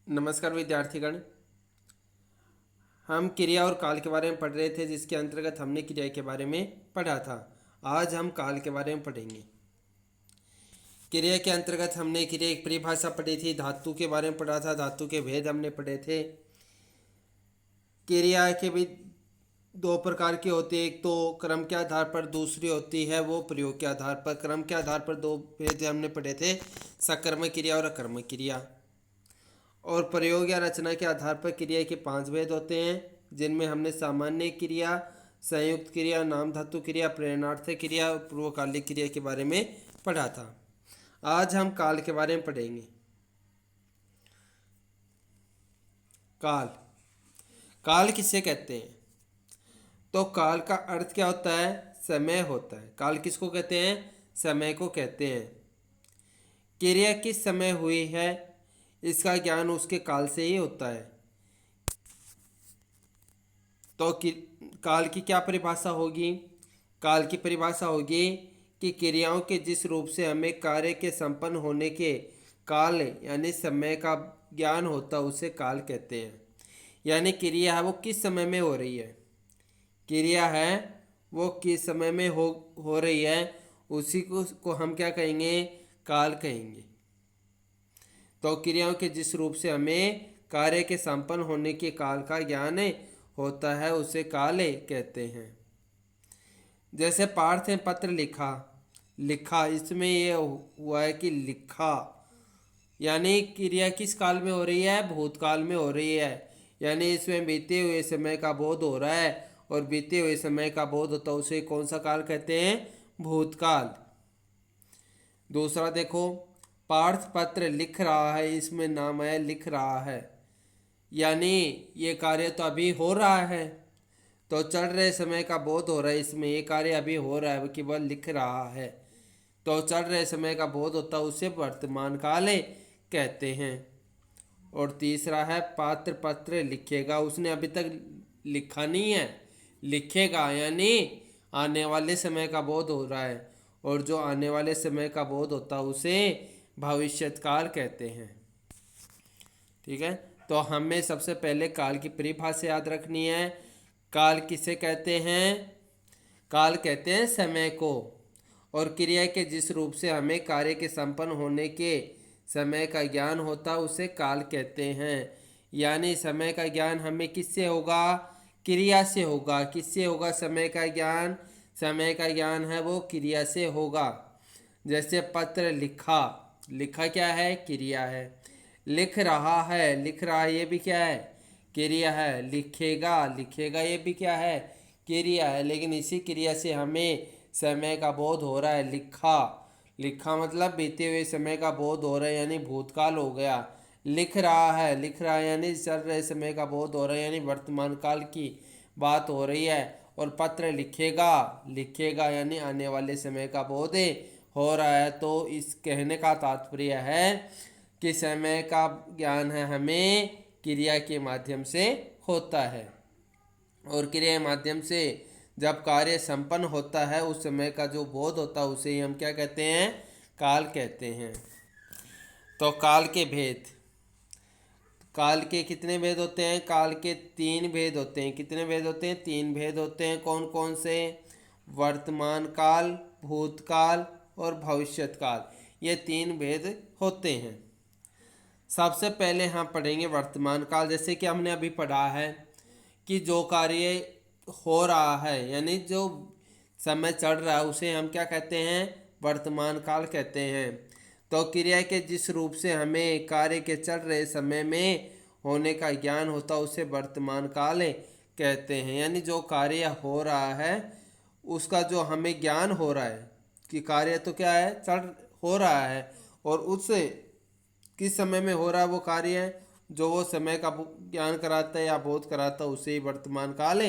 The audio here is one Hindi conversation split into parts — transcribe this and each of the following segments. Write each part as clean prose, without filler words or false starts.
नमस्कार विद्यार्थीगण। हम क्रिया और काल के बारे में पढ़ रहे थे, जिसके अंतर्गत हमने क्रिया के बारे में पढ़ा था। आज हम काल के बारे में पढ़ेंगे। क्रिया के अंतर्गत हमने क्रिया एक परिभाषा पढ़ी थी, धातु के बारे में पढ़ा था, धातु के भेद हमने पढ़े थे। क्रिया के भी दो प्रकार की होती है, एक तो क्रम के आधार पर, दूसरी होती है वो प्रयोग के आधार पर। क्रम के आधार पर दो भेद हमने पढ़े थे, सकर्मक क्रिया और अकर्मक क्रिया। और प्रयोग या रचना के आधार पर क्रिया के 5 भेद होते हैं, जिनमें हमने सामान्य क्रिया, संयुक्त क्रिया, नाम धातु क्रिया, प्रेरणार्थ क्रिया और पूर्वकालिक क्रिया के बारे में पढ़ा था। आज हम काल के बारे में पढ़ेंगे। काल काल किसे कहते हैं? तो काल का अर्थ क्या होता है? समय होता है। काल किसको कहते हैं? समय को कहते हैं। क्रिया किस समय हुई है, इसका ज्ञान उसके काल से ही होता है। तो काल की क्या परिभाषा होगी? काल की परिभाषा होगी कि क्रियाओं के जिस रूप से हमें कार्य के संपन्न होने के काल यानी समय का ज्ञान होता है, उसे काल कहते हैं। यानी क्रिया है वो किस समय में हो रही है, क्रिया है वो किस समय में हो रही है, उसी को हम क्या कहेंगे? काल कहेंगे। तो क्रियाओं के जिस रूप से हमें कार्य के संपन्न होने के काल का ज्ञान होता है, उसे काल कहते हैं। जैसे पार्थ ने पत्र लिखा, लिखा इसमें ये हुआ है कि लिखा, यानी क्रिया किस काल में हो रही है? भूतकाल में हो रही है। यानी इसमें बीते हुए समय का बोध हो रहा है, और बीते हुए समय का बोध होता है, उसे कौन सा काल कहते हैं? भूतकाल। दूसरा देखो, पार्थ पत्र लिख रहा है, इसमें नाम है लिख रहा है, यानी ये कार्य तो अभी हो रहा है, तो चल रहे समय का बोध हो रहा है, इसमें ये कार्य अभी हो रहा है, वो केवल लिख रहा है। तो चल रहे समय का बोध होता है, उसे वर्तमान काल कहते हैं। और तीसरा है पात्र पत्र लिखेगा, उसने अभी तक लिखा नहीं है, लिखेगा, यानी आने वाले समय का बोध हो रहा है, और जो आने वाले समय का बोध होता है उसे भविष्यकाल कहते हैं। ठीक है, तो हमें सबसे पहले काल की परिभाषा याद रखनी है। काल किसे कहते हैं? काल कहते हैं समय को। और क्रिया के जिस रूप से हमें कार्य के संपन्न होने के समय का ज्ञान होता है, उसे काल कहते हैं। यानी समय का ज्ञान हमें किससे होगा? क्रिया से होगा। किससे होगा समय का ज्ञान? समय का ज्ञान है वो क्रिया से होगा। जैसे पत्र लिखा, लिखा क्या है? क्रिया है। लिख रहा है, लिख रहा है, ये भी क्या है? क्रिया है। लिखेगा, लिखेगा, ये भी क्या है? क्रिया है। लेकिन इसी क्रिया से हमें समय का बोध हो रहा है। लिखा, लिखा मतलब बीते हुए समय का बोध हो रहा है, यानी भूतकाल हो गया। लिख रहा है, लिख रहा है, यानी चल रहे समय का बोध हो रहा है, यानी वर्तमान काल की बात हो रही है। और पत्र लिखेगा, लिखेगा, यानी आने वाले समय का बोध हो रहा है। तो इस कहने का तात्पर्य है कि समय का ज्ञान है हमें क्रिया के माध्यम से होता है, और क्रिया के माध्यम से जब कार्य संपन्न होता है, उस समय का जो बोध होता है, उसे ही हम क्या कहते हैं? काल कहते हैं। तो काल के भेद, काल के कितने भेद होते हैं? काल के 3 भेद होते हैं। कितने भेद होते हैं? 3 भेद होते हैं। कौन कौन से? वर्तमान काल, भूतकाल और भविष्यत काल, ये 3 भेद होते हैं। सबसे पहले हम पढ़ेंगे वर्तमान काल। जैसे कि हमने अभी पढ़ा है कि जो कार्य हो रहा है, यानी जो समय चल रहा है, उसे हम क्या कहते हैं? वर्तमान काल कहते हैं। तो क्रिया के जिस रूप से हमें कार्य के चल रहे समय में होने का ज्ञान होता है, उसे वर्तमान काल कहते हैं। यानी जो कार्य हो रहा है, उसका जो हमें ज्ञान हो रहा है कि कार्य तो क्या है? चल हो रहा है, और उससे किस समय में हो रहा है वो कार्य है, जो वो समय का ज्ञान कराता है या बोध कराता है, उसे ही वर्तमान काल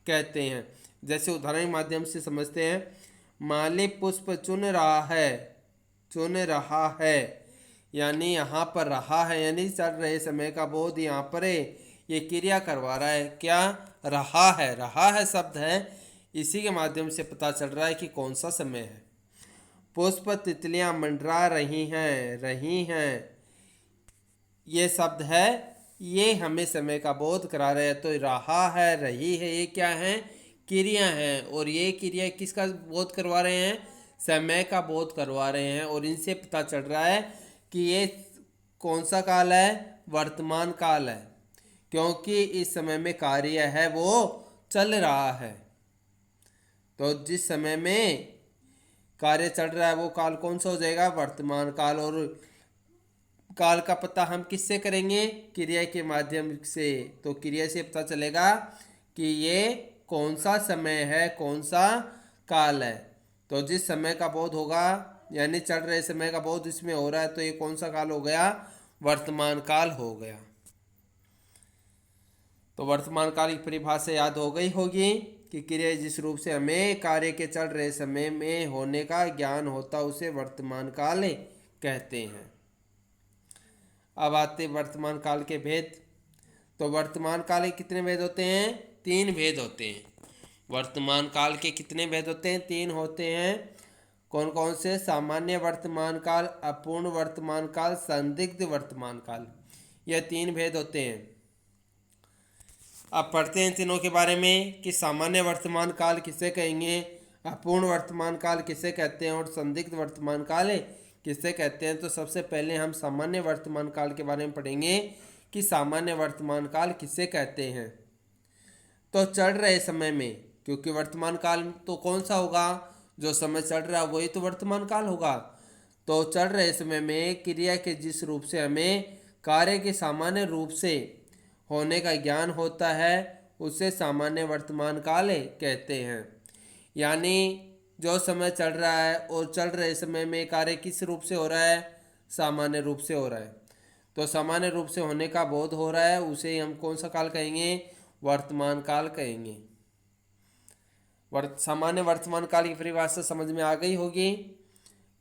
कहते हैं। जैसे उदाहरण के माध्यम से समझते हैं। माली पुष्प चुन रहा है, चुन रहा है, यानी यहाँ पर रहा है, यानी चल रहे समय का बोध यहाँ पर ये क्रिया करवा रहा है। क्या? रहा है। रहा है शब्द है, इसी के माध्यम से पता चल रहा है कि कौन सा समय है। पुष्प तितलियां मंडरा रही हैं, रही हैं, ये शब्द है, ये हमें समय का बोध करा रहे हैं। तो रहा है, रही है, ये क्या है? क्रिया हैं। और ये क्रिया किसका बोध करवा रहे हैं? समय का बोध करवा रहे हैं। और इनसे पता चल रहा है कि ये कौन सा काल है? वर्तमान काल है, क्योंकि इस समय में कार्य है वो चल रहा है। तो जिस समय में कार्य चल रहा है वो काल कौन सा हो जाएगा? वर्तमान काल। और काल का पता हम किससे करेंगे? क्रिया के माध्यम से। तो क्रिया से पता चलेगा कि ये कौन सा समय है, कौन सा काल है। तो जिस समय का बोध होगा, यानी चल रहे समय का बोध इसमें हो रहा है, तो ये कौन सा काल हो गया? वर्तमान काल हो गया। तो वर्तमान काल की परिभाषा याद हो गई होगी कि क्रिया जिस रूप से हमें कार्य के चल रहे समय में होने का ज्ञान होता उसे वर्तमान काल कहते हैं। अब आते वर्तमान काल के भेद। तो वर्तमान काल के कितने भेद होते हैं? 3 भेद होते हैं। वर्तमान काल के कितने भेद होते हैं? 3 होते हैं। कौन कौन से? सामान्य वर्तमान काल, अपूर्ण वर्तमान काल, संदिग्ध वर्तमान काल। यह 3 भेद होते हैं। अब पढ़ते हैं तीनों के बारे में कि सामान्य वर्तमान काल किसे कहेंगे, अपूर्ण वर्तमान काल किसे कहते हैं और संदिग्ध वर्तमान काल किसे कहते हैं। तो सबसे पहले हम सामान्य वर्तमान काल के बारे में पढ़ेंगे कि सामान्य वर्तमान काल किसे कहते हैं। तो चल रहे समय में, क्योंकि वर्तमान काल तो कौन सा होगा? जो समय चल रहा है वही तो वर्तमान काल होगा। तो चल रहे समय में क्रिया के जिस रूप से हमें कार्य के सामान्य रूप से होने का ज्ञान होता है उसे सामान्य वर्तमान काल कहते हैं। यानी जो समय चल रहा है और चल रहे समय में कार्य किस रूप से हो रहा है? सामान्य रूप से हो रहा है। तो सामान्य रूप से होने का बोध हो रहा है उसे हम कौन सा काल कहेंगे? वर्तमान काल कहेंगे। सामान्य वर्तमान काल की परिभाषा समझ में आ गई होगी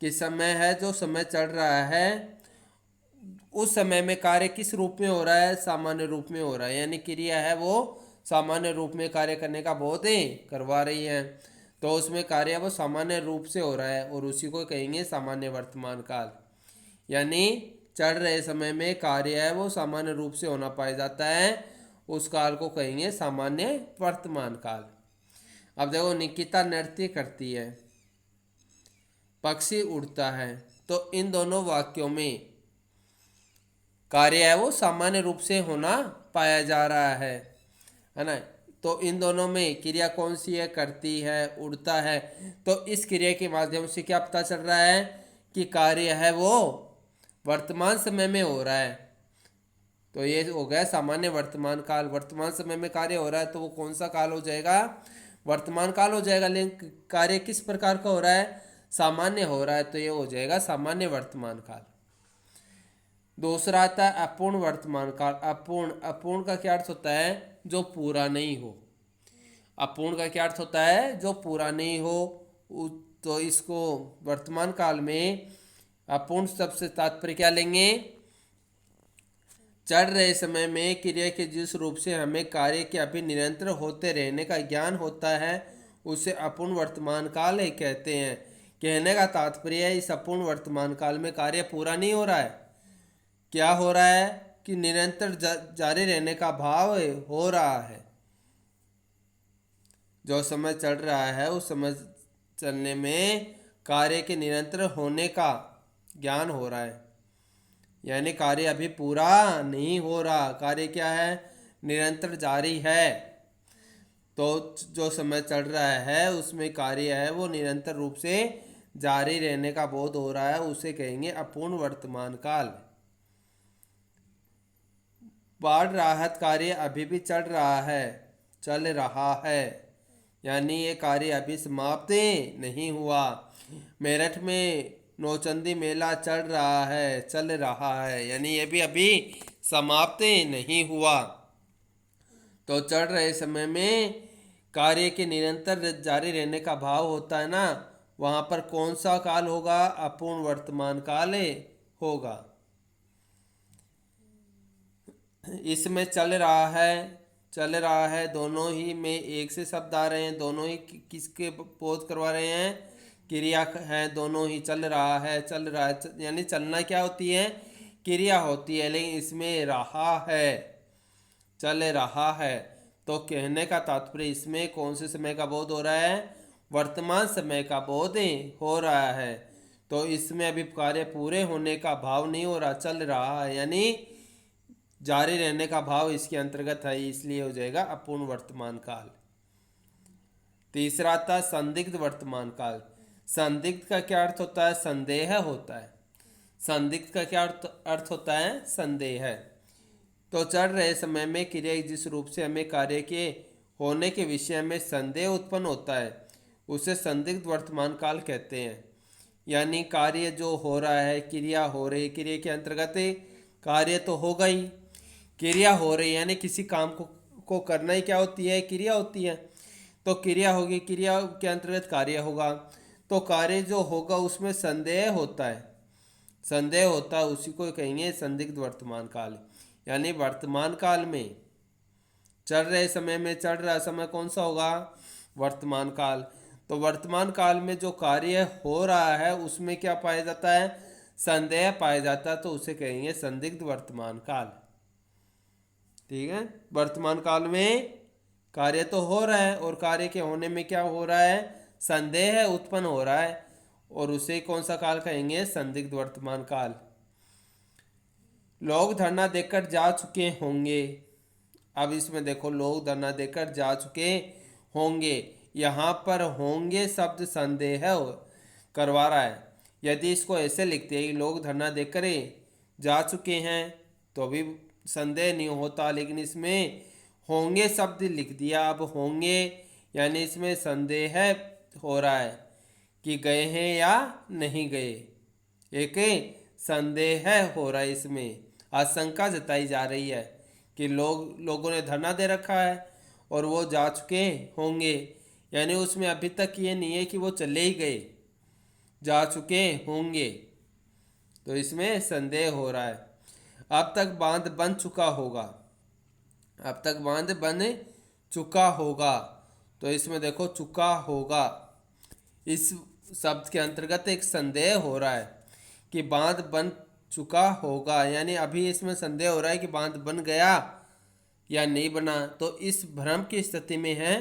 कि समय है जो समय चल रहा है, उस समय में कार्य किस रूप में हो रहा है? सामान्य रूप में हो रहा है। यानी क्रिया है वो सामान्य रूप में कार्य करने का बोध करवा रही है। तो उसमें कार्य वो सामान्य रूप से हो रहा है और उसी को कहेंगे सामान्य वर्तमान काल। यानी चल रहे समय में कार्य है वो सामान्य रूप से होना पाया जाता है, उस काल को कहेंगे सामान्य वर्तमान काल। अब देखो, निकिता नृत्य करती है, पक्षी उड़ता है। तो इन दोनों वाक्यों में कार्य है वो सामान्य रूप से होना पाया जा रहा है ना। तो इन दोनों में क्रिया कौन सी है? करती है, उड़ता है। तो इस क्रिया के माध्यम से क्या पता चल रहा है कि कार्य है वो वर्तमान समय में हो रहा है। तो ये हो गया सामान्य वर्तमान काल। वर्तमान समय में कार्य हो रहा है तो वो कौन सा काल हो जाएगा? वर्तमान काल हो जाएगा। लेकिन कार्य किस प्रकार का हो रहा है? सामान्य हो रहा है, तो ये हो जाएगा सामान्य वर्तमान काल। दूसरा आता है अपूर्ण वर्तमान काल। अपूर्ण, अपूर्ण का क्या अर्थ होता है? जो पूरा नहीं हो। अपूर्ण का क्या अर्थ होता है? जो पूरा नहीं हो। तो इसको वर्तमान काल में अपूर्ण शब्द से तात्पर्य क्या लेंगे? चल रहे समय में क्रिया के जिस रूप से हमें कार्य के अभी निरंतर होते रहने का ज्ञान होता है उसे अपूर्ण वर्तमान काल कहते हैं। कहने का तात्पर्य है इस अपूर्ण वर्तमान काल में कार्य पूरा नहीं हो रहा है। क्या हो रहा है कि निरंतर जारी रहने का भाव हो रहा है। जो समय चल रहा है उस समय चलने में कार्य के निरंतर होने का ज्ञान हो रहा है। यानी कार्य अभी पूरा नहीं हो रहा, कार्य क्या है? निरंतर जारी है। तो जो समय चल रहा है उसमें कार्य है वो निरंतर रूप से जारी रहने का बोध हो रहा है, उसे कहेंगे अपूर्ण वर्तमान काल। बाढ़ राहत कार्य अभी भी चल रहा है। यानी ये कार्य अभी समाप्त नहीं हुआ। मेरठ में नौचंदी मेला चल रहा है, यानी ये भी अभी समाप्त नहीं हुआ। तो चल रहे समय में कार्य के निरंतर जारी रहने का भाव होता है ना, वहाँ पर कौन सा काल होगा? अपूर्ण वर्तमान काल होगा। इसमें चल रहा है दोनों ही में एक से शब्द आ रहे हैं। दोनों ही किसके बोध करवा रहे हैं? क्रिया है, दोनों ही चल रहा है यानी चलना क्या होती है? क्रिया होती है, लेकिन इसमें रहा है, चल रहा है। तो कहने का तात्पर्य इसमें कौन से समय का बोध हो रहा है? वर्तमान समय का बोध हो रहा है। तो इसमें अभी कार्य पूरे होने का भाव नहीं हो रहा, चल रहा है, यानी जारी रहने का भाव इसके अंतर्गत है, इसलिए हो जाएगा अपूर्ण वर्तमान काल। तीसरा था संदिग्ध वर्तमान काल। संदिग्ध का क्या अर्थ होता है? संदेह होता है। संदिग्ध का क्या अर्थ होता है? संदेह। तो चल रहे समय में क्रिया जिस रूप से हमें कार्य के होने के विषय में संदेह उत्पन्न होता है, उसे संदिग्ध वर्तमान काल कहते हैं। यानी कार्य जो हो रहा है, क्रिया हो रही, क्रिया के अंतर्गत कार्य तो होगा ही, क्रिया हो रही यानी किसी काम को करना ही क्या होती है? क्रिया होती है। तो क्रिया होगी, क्रिया के अंतर्गत कार्य होगा। तो कार्य जो होगा उसमें संदेह होता है, संदेह होता है, उसी को कहेंगे संदिग्ध वर्तमान काल। यानी वर्तमान काल में चल रहे समय में, चल रहा समय कौन सा होगा? वर्तमान काल। तो वर्तमान काल में जो कार्य हो रहा है उसमें क्या पाया जाता है? संदेह पाया जाता है, तो उसे कहेंगे संदिग्ध वर्तमान काल। ठीक है, वर्तमान काल में कार्य तो हो रहा है और कार्य के होने में क्या हो रहा है? संदेह उत्पन्न हो रहा है, और उसे कौन सा काल कहेंगे? संदिग्ध वर्तमान काल। लोग धरना देकर जा चुके होंगे। अब इसमें देखो, लोग धरना देकर जा चुके होंगे, यहाँ पर होंगे शब्द संदेह करवा रहा है। यदि इसको ऐसे लिखते हैं, लोग धरना देकर जा चुके हैं, तो भी संदेह नहीं होता, लेकिन इसमें होंगे शब्द लिख दिया। अब होंगे यानी इसमें संदेह हो रहा है कि गए हैं या नहीं गए, एक संदेह हो रहा है, इसमें आशंका जताई जा रही है कि लोगों ने धरना दे रखा है और वो जा चुके होंगे, यानी उसमें अभी तक ये नहीं है कि वो चले ही गए, जा चुके होंगे, तो इसमें संदेह हो रहा है। अब तक बांध बन चुका होगा, अब तक बांध बन चुका होगा, तो इसमें देखो चुका होगा, इस शब्द के अंतर्गत एक संदेह हो रहा है कि बांध बन चुका होगा, यानी अभी इसमें संदेह हो रहा है कि बांध बन गया या नहीं बना। तो इस भ्रम की स्थिति में है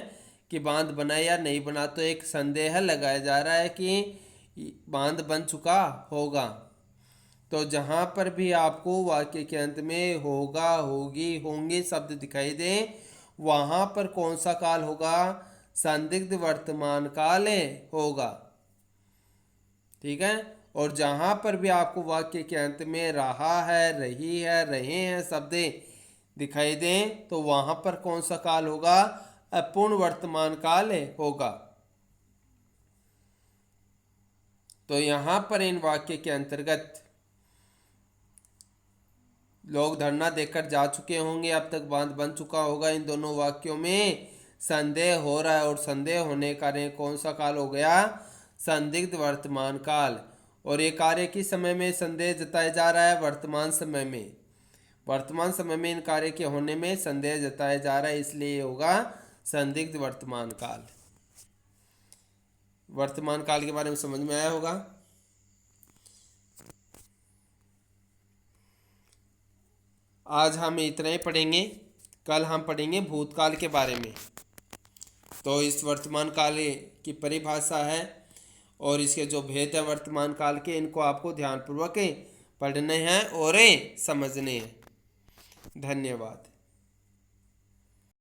कि बांध बना या नहीं बना, तो एक संदेह लगाया जा रहा है कि बांध बन चुका होगा। तो जहाँ पर भी आपको वाक्य के अंत में होगा, होगी, होंगे शब्द दिखाई दे, वहाँ पर कौन सा काल होगा? संदिग्ध वर्तमान काल होगा। ठीक है, और जहाँ पर भी आपको वाक्य के अंत में रहा है, रही है, रहे हैं शब्द दिखाई दें, तो वहाँ पर कौन सा काल होगा? अपूर्ण वर्तमान काल होगा। तो यहाँ पर इन वाक्य के अंतर्गत लोग धरना देकर जा चुके होंगे, अब तक बांध बन चुका होगा, इन दोनों वाक्यों में संदेह हो रहा है, और संदेह होने का कारण कौन सा काल हो गया? संदिग्ध वर्तमान काल। और ये कार्य किस समय में संदेह जताया जा रहा है? वर्तमान समय में। वर्तमान समय में इन कार्य के होने में संदेह जताया जा रहा है, इसलिए होगा संदिग्ध वर्तमान काल। वर्तमान काल के बारे में समझ में आया होगा। आज हम इतना ही पढ़ेंगे, कल हम पढ़ेंगे भूतकाल के बारे में। तो इस वर्तमान काल की परिभाषा है और इसके जो भेद है वर्तमान काल के, इनको आपको ध्यानपूर्वक पढ़ने हैं और समझने हैं। धन्यवाद।